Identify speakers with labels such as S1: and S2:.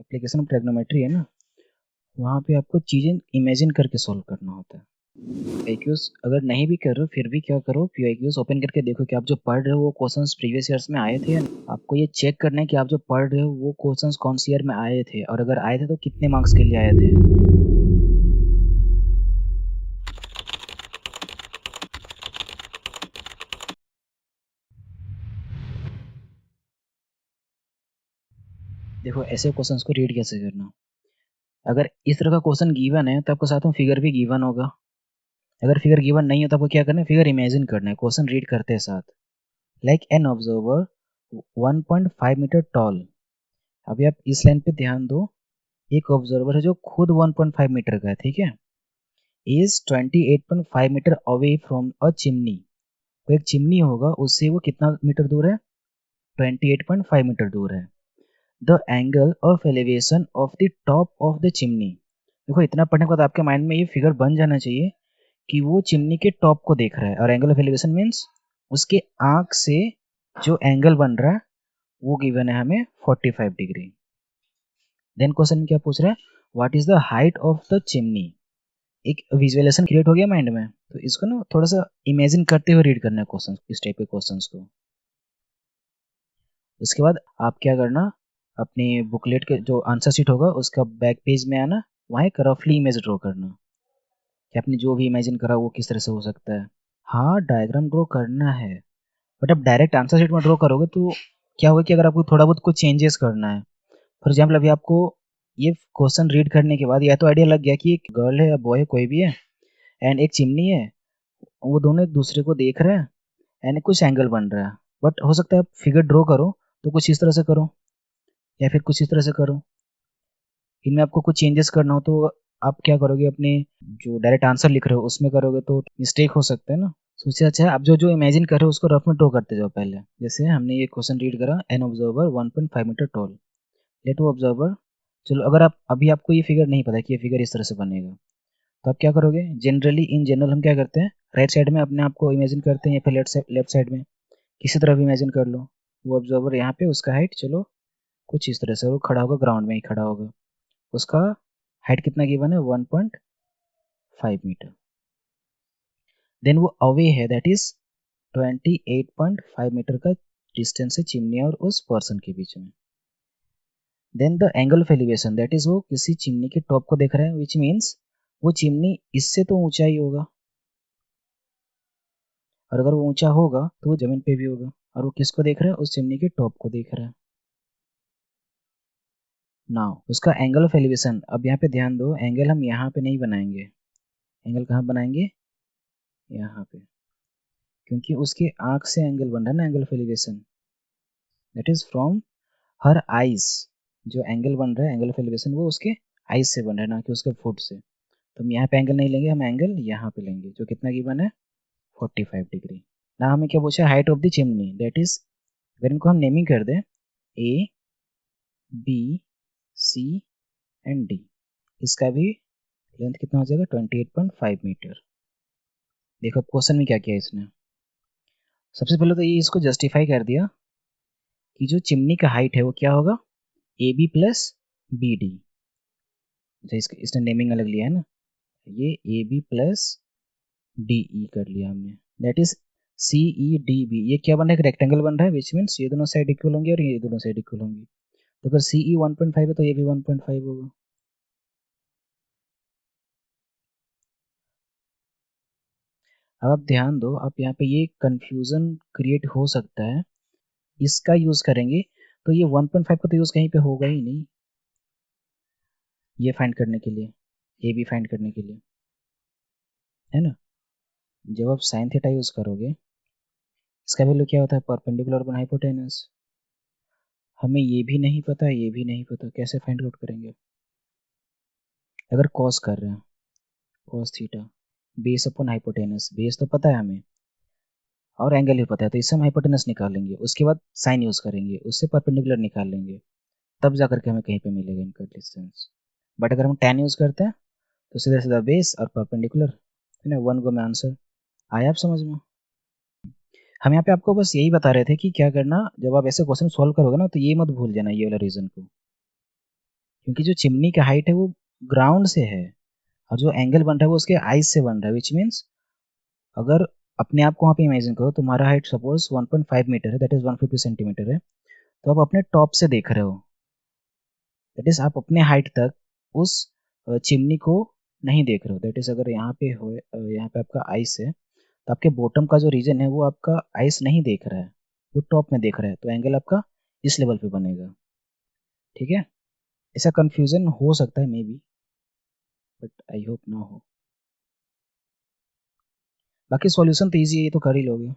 S1: Application of trigonometry है ना, वहाँ पे आपको चीज़ें इमेजिन करके सॉल्व करना होता है। पीआईक्यूज अगर नहीं भी कर रहे हो फिर भी क्या करो, पीआईक्यूज ओपन करके देखो कि आप जो पढ़ रहे हो वो क्वेश्चंस प्रीवियस ईयर्स में आए थे या नहीं। आपको ये चेक करना है कि आप जो पढ़ रहे हो वो क्वेश्चंस कौन सी ईयर में आए थे, और अगर आए थे तो कितने मार्क्स के लिए आए थे। देखो ऐसे क्वेश्चंस को रीड कैसे करना, अगर इस तरह का क्वेश्चन गिवन है तो आपको साथ में फिगर भी गिवन होगा। अगर फिगर गिवन नहीं है तो आपको क्या करना है, फिगर इमेजिन करना है क्वेश्चन रीड करते साथ। Like an observer 1.5 metre tall. अभी आप इस लाइन पे ध्यान दो, एक ऑब्जर्वर है जो खुद 1.5 मीटर का है, ठीक है, is 28.5 metre away from a chimney. तो एक चिमनी होगा, उससे वो कितना मीटर दूर है, 28.5 मीटर दूर है। The angle of elevation of the top of the chimney. देखो इतना पढ़ने के बाद आपके माइंड में ये फिगर बन जाना चाहिए कि वो चिमनी के टॉप को देख रहा है, और एंगल ऑफ एलिवेशन मीन्स उसके आंख से जो एंगल बन रहा है वो गिवन है हमें 45 डिग्री। देन क्वेश्चन में क्या पूछ रहा है, what is the height of the chimney. एक विजुअलाइजेशन क्रिएट हो गया माइंड में, तो इसको ना थोड़ा सा इमेजिन करते हुए रीड करना है क्वेश्चन, इस टाइप के क्वेश्चंस को। उसके बाद आप क्या करना, अपने बुकलेट के जो आंसर शीट होगा उसका बैक पेज में आना, वहाँ एक रफली इमेज ड्रॉ करना कि आपने जो भी इमेजिन करा वो किस तरह से हो सकता है। हाँ डायग्राम ड्रॉ करना है, बट आप डायरेक्ट आंसर शीट में ड्रॉ करोगे तो क्या होगा कि अगर आपको थोड़ा बहुत कुछ चेंजेस करना है, फॉर एग्जाम्पल अभी आपको ये क्वेश्चन रीड करने के बाद या तो आइडिया लग गया कि एक गर्ल है या बॉय है कोई भी है, एंड एक चिमनी है, वो दोनों एक दूसरे को देख रहे हैं, एंड कुछ एंगल बन रहा है। बट हो सकता है आप फिगर ड्रॉ करो तो कुछ इस तरह से करो या फिर कुछ इस तरह से करो, इनमें आपको कुछ चेंजेस करना हो तो आप क्या करोगे, अपने जो डायरेक्ट आंसर लिख रहे हो उसमें करोगे तो मिस्टेक हो सकता है ना। सोचे अच्छा आप जो जो इमेजिन कर रहे हो उसको रफ में ड्रॉ करते जाओ पहले। जैसे हमने ये क्वेश्चन रीड करा, an observer 1.5 metre tall, let वो ऑब्जर्वर। चलो अगर आप अभी आपको ये फिगर नहीं पता कि ये फिगर इस तरह से बनेगा, तो आप क्या करोगे, जनरली इन जनरल हम क्या करते हैं, राइट साइड में अपने आप को इमेजिन करते हैं या फिर लेफ्ट साइड में किसी तरह भी इमेजिन कर लो। वो ऑब्जर्वर यहाँ पे, उसका हाइट चलो कुछ इस तरह से, वो खड़ा होगा ग्राउंड में ही खड़ा होगा, उसका हाइट कितना गिवन है 1.5 मीटर। देन वो अवे है, दैट इज 28.5 मीटर का डिस्टेंस है चिमनी और उस पर्सन के बीच में। Then the angle of elevation, that is वो किसी चिमनी के टॉप को देख रहा है, विच मीन्स वो चिमनी इससे तो ऊंचा ही होगा, और अगर वो ऊंचा होगा तो वो जमीन पे भी होगा, और वो किसको देख रहा है, उस चिमनी के टॉप को देख रहा है। नाउ उसका एंगल ऑफ एलिवेशन, अब यहाँ पे ध्यान दो, एंगल हम यहाँ पे नहीं बनाएंगे, एंगल कहाँ बनाएंगे, यहाँ पे, क्योंकि उसके आंख से एंगल बन रहा है ना, angle of elevation, that is from her eyes. जो एंगल बन रहा है एंगल ऑफ एलिवेशन वो उसके आइज से बन रहा है, ना कि उसके फुट से। तो हम यहाँ पे एंगल नहीं लेंगे, हम एंगल यहाँ पे लेंगे जो कितना गिवन है 45 डिग्री। ना हमें क्या पूछा, height of the chimney, that is अगर इनको हम नेमिंग कर दें A B C and D, इसका भी लेंथ कितना हो जाएगा 28.5 मीटर। देखो क्वेश्चन में क्या किया इसने, सबसे पहले तो ये इसको जस्टिफाई कर दिया कि जो चिमनी का हाइट है वो क्या होगा, A B plus B D. अच्छा इसने नेमिंग अलग लिया है ना, ये A B plus D E कर लिया हमने, that is C E D B. ये क्या बन रहा है, एक रेक्टेंगल बन रहा है, विच मीन्स ये दोनों साइड इक्वल होंगे और ये दोनों साइड इक्वल होंगी। तो अगर सी ई 1.5 है तो ये भी 1.5 होगा। अब आप ध्यान दो, आप यहाँ पे ये कंफ्यूजन क्रिएट हो सकता है, इसका यूज करेंगे तो ये 1.5 का तो यूज कहीं पे होगा ही नहीं, ये फाइंड करने के लिए, ए बी फाइंड करने के लिए, है ना। जब आप साइन थीटा यूज करोगे, इसका वैल्यू क्या होता है, परपेंडिकुलर अपॉन हाइपोटेनस। हमें ये भी नहीं पता, ये भी नहीं पता, कैसे फाइंड आउट करेंगे। अगर कॉस कर रहे हैं, cos theta base upon hypotenuse, base तो पता है हमें और एंगल भी पता है, तो इससे हम हाइपोटेनस निकालेंगे, उसके बाद साइन यूज करेंगे, उससे परपेंडिकुलर निकाल लेंगे, तब जाकर के हमें कहीं पे मिलेगा इनका डिस्टेंस। बट अगर हम tan यूज करते हैं तो सीधा सीधा बेस और परपेंडिकुलर, है ना, वन गो में आंसर। आया आप समझ में। हम यहाँ पे आपको बस यही बता रहे थे कि क्या करना, जब आप ऐसे क्वेश्चन सॉल्व करोगे ना तो ये मत भूल जाना ये वाला रीजन को, क्योंकि जो चिमनी की हाइट है वो ग्राउंड से है और जो एंगल बन रहा है वो उसके आइस से बन रहा है, विच मीन्स अगर अपने आप को वहाँ पे इमेजिन करो, तुम्हारा हाइट सपोज 1.5 मीटर है, दैट इज 150 सेंटीमीटर है, तो आप अपने टॉप से देख रहे हो, दैट इज आप अपने हाइट तक उस चिमनी को नहीं देख रहे हो। दैट इज अगर यहाँ पे हो, यहाँ पे आपका आइस है, तो आपके बॉटम का जो रीजन है वो आपका आइस नहीं देख रहा है, वो टॉप में देख रहा है, तो एंगल आपका इस लेवल पे बनेगा। ठीक है, ऐसा कंफ्यूजन हो सकता है may be, but I hope ना हो। बाकी सॉल्यूशन तो ईजी है, ये तो कर ही लोगे।